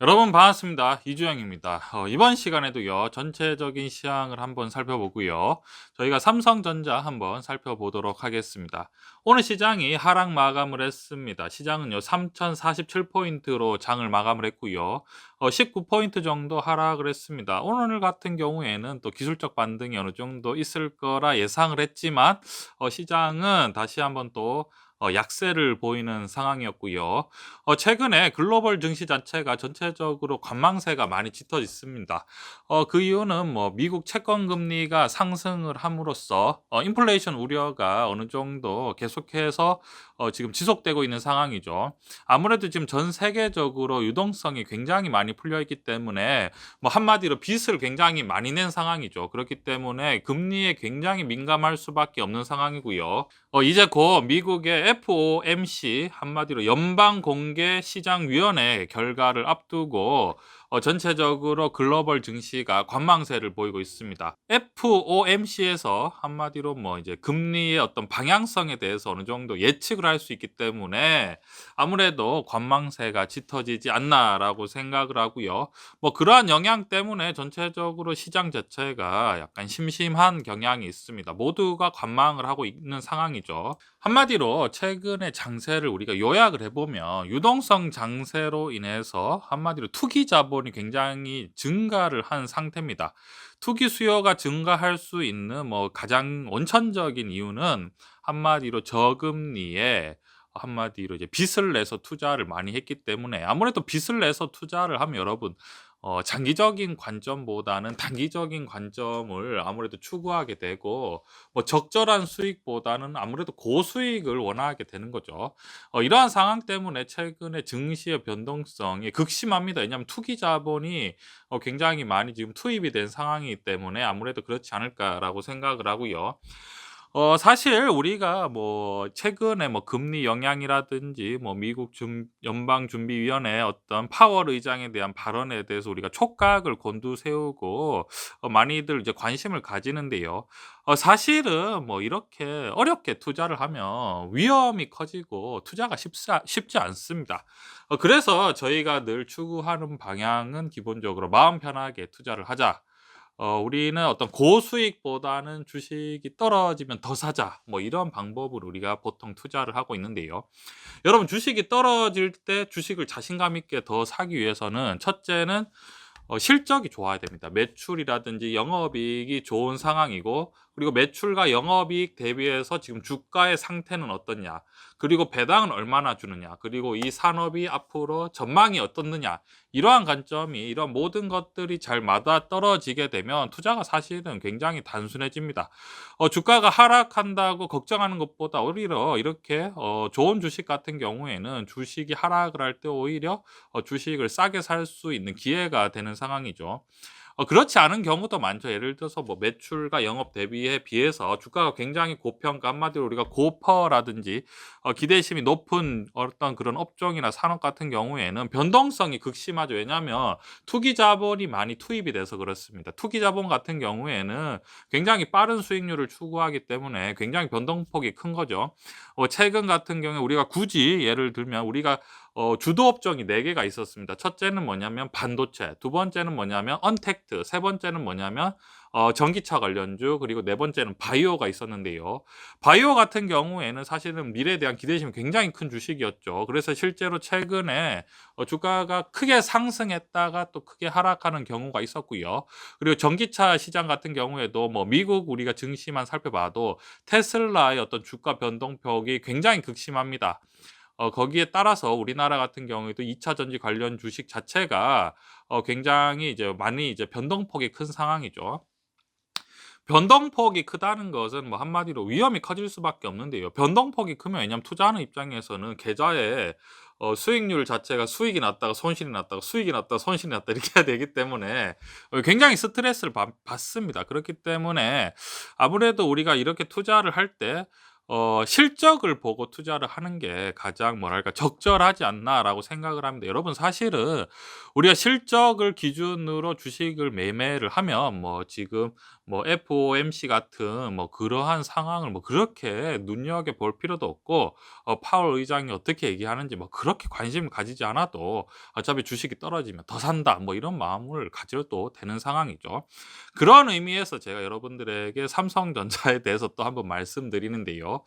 여러분 반갑습니다. 이주영입니다. 이번 시간에도요, 전체적인 시황을 한번 살펴보고요. 저희가 삼성전자 한번 살펴보도록 하겠습니다. 오늘 시장이 하락 마감을 했습니다. 시장은요, 3047포인트로 장을 마감을 했고요. 19포인트 정도 하락을 했습니다. 오늘 같은 경우에는 또 기술적 반등이 어느 정도 있을 거라 예상을 했지만, 시장은 다시 한번 또 약세를 보이는 상황이었고요. 최근에 글로벌 증시 자체가 전체적으로 관망세가 많이 짙어 있습니다. 그 이유는 뭐 미국 채권 금리가 상승을 함으로써 인플레이션 우려가 어느 정도 계속해서 지금 지속되고 있는 상황이죠. 아무래도 지금 전 세계적으로 유동성이 굉장히 많이 풀려 있기 때문에 뭐 한마디로 빚을 굉장히 많이 낸 상황이죠. 그렇기 때문에 금리에 굉장히 민감할 수밖에 없는 상황이고요. 이제 곧 미국의 FOMC, 한마디로 연방공개시장위원회 결과를 앞두고 전체적으로 글로벌 증시가 관망세를 보이고 있습니다. FOMC에서 한마디로 뭐 이제 금리의 어떤 방향성에 대해서 어느 정도 예측을 할 수 있기 때문에 아무래도 관망세가 짙어지지 않나라고 생각을 하고요. 뭐 그러한 영향 때문에 전체적으로 시장 자체가 약간 심심한 경향이 있습니다. 모두가 관망을 하고 있는 상황이죠. 한마디로 최근의 장세를 우리가 요약을 해보면 유동성 장세로 인해서 한마디로 투기 자본이 굉장히 증가를 한 상태입니다. 투기 수요가 증가할 수 있는 뭐 가장 원천적인 이유는 한마디로 저금리에 한마디로 이제 빚을 내서 투자를 많이 했기 때문에 아무래도 빚을 내서 투자를 하면 여러분 장기적인 관점보다는 단기적인 관점을 아무래도 추구하게 되고 뭐 적절한 수익보다는 아무래도 고수익을 원하게 되는 거죠. 이러한 상황 때문에 최근에 증시의 변동성이 극심합니다. 왜냐하면 투기 자본이 굉장히 많이 지금 투입이 된 상황이기 때문에 아무래도 그렇지 않을까라고 생각을 하고요. 사실 우리가 뭐 최근에 뭐 금리 영향이라든지 뭐 미국 연방준비위원회 어떤 파월 의장에 대한 발언에 대해서 우리가 촉각을 곤두세우고 많이들 이제 관심을 가지는데요. 사실은 뭐 이렇게 어렵게 투자를 하면 위험이 커지고 투자가 쉽지 않습니다. 그래서 저희가 늘 추구하는 방향은 기본적으로 '마음 편하게 투자를 하자.' 우리는 어떤 고수익보다는 주식이 떨어지면 더 사자. 뭐 이런 방법으로 우리가 보통 투자를 하고 있는데요. 여러분 주식이 떨어질 때 주식을 자신감 있게 더 사기 위해서는 첫째는 실적이 좋아야 됩니다. 매출이라든지 영업이익이 좋은 상황이고 그리고 매출과 영업이익 대비해서 지금 주가의 상태는 어떻냐. 그리고 배당은 얼마나 주느냐. 그리고 이 산업이 앞으로 전망이 어떻느냐. 이러한 관점이 이런 모든 것들이 잘 맞아떨어지게 되면 투자가 사실은 굉장히 단순해집니다. 주가가 하락한다고 걱정하는 것보다 오히려 이렇게 좋은 주식 같은 경우에는 주식이 하락을 할 때 오히려 주식을 싸게 살 수 있는 기회가 되는 상황이죠. 그렇지 않은 경우도 많죠. 예를 들어서 뭐 매출과 영업 대비에 비해서 주가가 굉장히 고평가, 한마디로 우리가 고퍼라든지 기대심이 높은 어떤 그런 업종이나 산업 같은 경우에는 변동성이 극심하죠. 왜냐하면 투기 자본이 많이 투입이 돼서 그렇습니다. 투기 자본 같은 경우에는 굉장히 빠른 수익률을 추구하기 때문에 굉장히 변동폭이 큰 거죠. 최근 같은 경우에 우리가 굳이 예를 들면 우리가 주도 업종이 4 개가 있었습니다. 첫째는 뭐냐면 반도체, 두 번째는 뭐냐면 언택트, 세 번째는 뭐냐면 전기차 관련주, 그리고 네 번째는 바이오가 있었는데요. 바이오 같은 경우에는 사실은 미래에 대한 기대심이 굉장히 큰 주식이었죠. 그래서 실제로 최근에 주가가 크게 상승했다가 또 크게 하락하는 경우가 있었고요. 그리고 전기차 시장 같은 경우에도 뭐 미국 우리가 증시만 살펴봐도 테슬라의 어떤 주가 변동폭이 굉장히 극심합니다. 거기에 따라서 우리나라 같은 경우에도 2차 전지 관련 주식 자체가 굉장히 이제 많이 이제 변동폭이 큰 상황이죠. 변동폭이 크다는 것은 뭐 한마디로 위험이 커질 수밖에 없는데요. 변동폭이 크면 왜냐하면 투자하는 입장에서는 계좌에 수익률 자체가 수익이 났다가 손실이 났다가 수익이 났다가 손실이 났다 이렇게 해야 되기 때문에 굉장히 스트레스를 받습니다. 그렇기 때문에 아무래도 우리가 이렇게 투자를 할때 실적을 보고 투자를 하는 게 가장 뭐랄까 '적절하지 않나.'라고 생각을 합니다. 여러분 사실은 우리가 실적을 기준으로 주식을 매매를 하면 뭐 지금 뭐 FOMC 같은 뭐 그러한 상황을 뭐 그렇게 눈여겨볼 필요도 없고 파월 의장이 어떻게 얘기하는지 뭐 그렇게 관심을 가지지 않아도 어차피 주식이 떨어지면 '더 산다.' 뭐 이런 마음을 가져도 되는 상황이죠. 그런 의미에서 제가 여러분들에게 삼성전자에 대해서 또 한번 말씀드리는데요.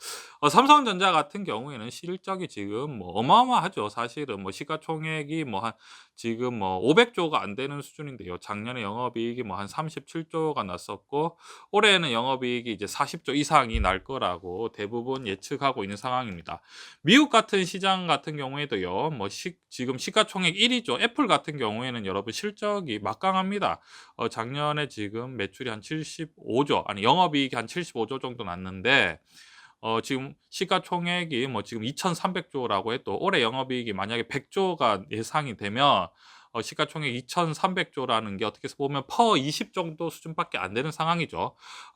삼성전자 같은 경우에는 실적이 지금 뭐 어마어마하죠. 사실은 뭐 시가총액이 뭐 한 지금 뭐 500 조가 안 되는 수준인데요. 작년에 영업이익이 뭐 한 37 조가 났었고 올해에는 영업이익이 이제 40조 이상이 날 거라고 대부분 예측하고 있는 상황입니다. 미국 같은 시장 같은 경우에도요. 뭐 지금 시가총액 1 위죠. 애플 같은 경우에는 여러분 실적이 막강합니다. 작년에 지금 매출이 한 75조 아니 영업이익이 한 75조 정도 났는데 지금 시가총액이 뭐 지금 2,300 조라고 해도 올해 영업이익이 만약에 100 조가 예상이 되면 시가총액 2,300 조라는 게 어떻게 보면 퍼 20 정도 수준밖에 안 되는 상황이죠.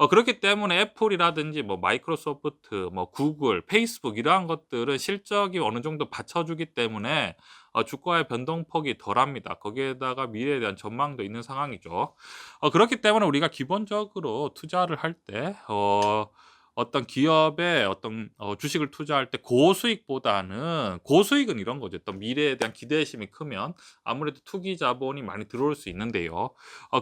그렇기 때문에 애플이라든지 뭐 마이크로소프트, 뭐 구글, 페이스북 이러한 것들은 실적이 어느 정도 받쳐주기 때문에 주가의 변동폭이 덜합니다. 거기에다가 미래에 대한 전망도 있는 상황이죠. 그렇기 때문에 우리가 기본적으로 투자를 할 때 어떤 기업의 어떤 주식을 투자할 때 고수익보다는 고수익은 이런 거죠. 어떤 미래에 대한 기대심이 크면 아무래도 투기 자본이 많이 들어올 수 있는데요.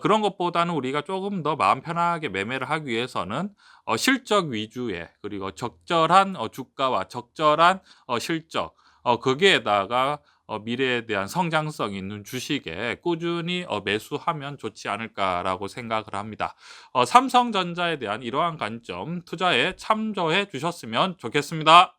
그런 것보다는 우리가 조금 더 마음 편하게 매매를 하기 위해서는 실적 위주의 그리고 적절한 주가와 적절한 실적 거기에다가 미래에 대한 성장성 있는 주식에 꾸준히 매수하면 좋지 않을까라고 생각을 합니다. 삼성전자에 대한 이러한 관점 투자에 참조해 주셨으면 좋겠습니다.